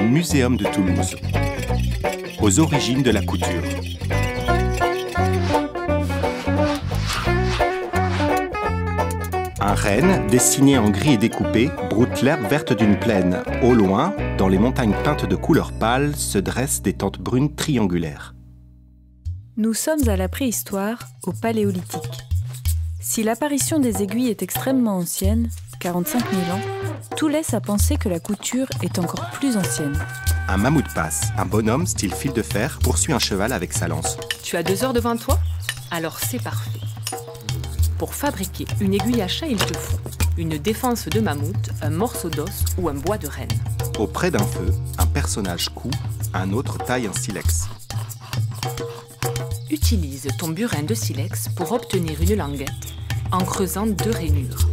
Muséum de Toulouse. Aux origines de la couture. Un renne, dessiné en gris et découpé, broute l'herbe verte d'une plaine. Au loin, dans les montagnes peintes de couleur pâle, se dressent des tentes brunes triangulaires. Nous sommes à la préhistoire, au Paléolithique. Si l'apparition des aiguilles est extrêmement ancienne, 45 000 ans, tout laisse à penser que la couture est encore plus ancienne. Un mammouth passe, un bonhomme style fil de fer poursuit un cheval avec sa lance. Tu as 2 heures devant toi? Alors c'est parfait. Pour fabriquer une aiguille à chat, il te faut une défense de mammouth, un morceau d'os ou un bois de renne. Auprès d'un feu, un personnage coud, un autre taille un silex. Utilise ton burin de silex pour obtenir une languette en creusant 2 rainures.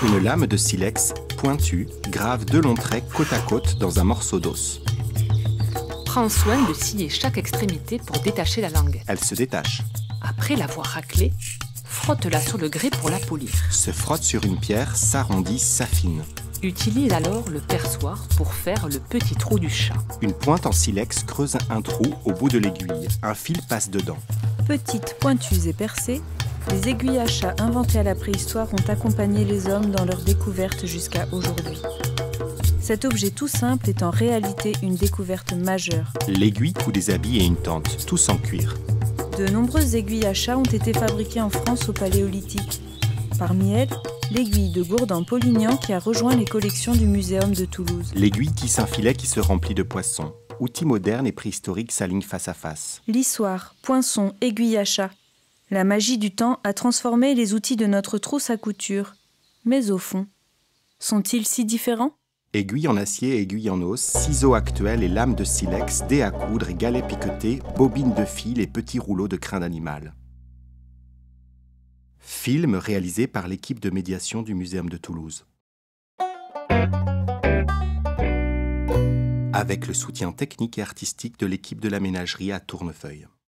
Une lame de silex, pointue, grave 2 longs traits côte à côte dans un morceau d'os. Prends soin de scier chaque extrémité pour détacher la languette. Elle se détache. Après l'avoir raclée, frotte-la sur le grès pour la polir. Se frotte sur une pierre, s'arrondit, s'affine. Utilise alors le perçoir pour faire le petit trou du chat. Une pointe en silex creuse un trou au bout de l'aiguille. Un fil passe dedans. Petites, pointues et percées, les aiguilles à chat inventées à la préhistoire ont accompagné les hommes dans leur découverte jusqu'à aujourd'hui. Cet objet tout simple est en réalité une découverte majeure. L'aiguille coud des habits et une tente, tous en cuir. De nombreuses aiguilles à chat ont été fabriquées en France au Paléolithique. Parmi elles, l'aiguille de Gourdin-Polignan qui a rejoint les collections du Muséum de Toulouse. L'aiguille tisse un filet qui se remplit de poissons. Outils modernes et préhistoriques s'alignent face à face. Lissoire, poinçon, aiguille à chat. La magie du temps a transformé les outils de notre trousse à couture. Mais au fond, sont-ils si différents ? Aiguille en acier et aiguille en os, ciseaux actuels et lames de silex, dés à coudre et galets piquetés, bobines de fil et petits rouleaux de crin d'animal. Film réalisé par l'équipe de médiation du Muséum de Toulouse. Avec le soutien technique et artistique de l'équipe de la ménagerie à Tournefeuille.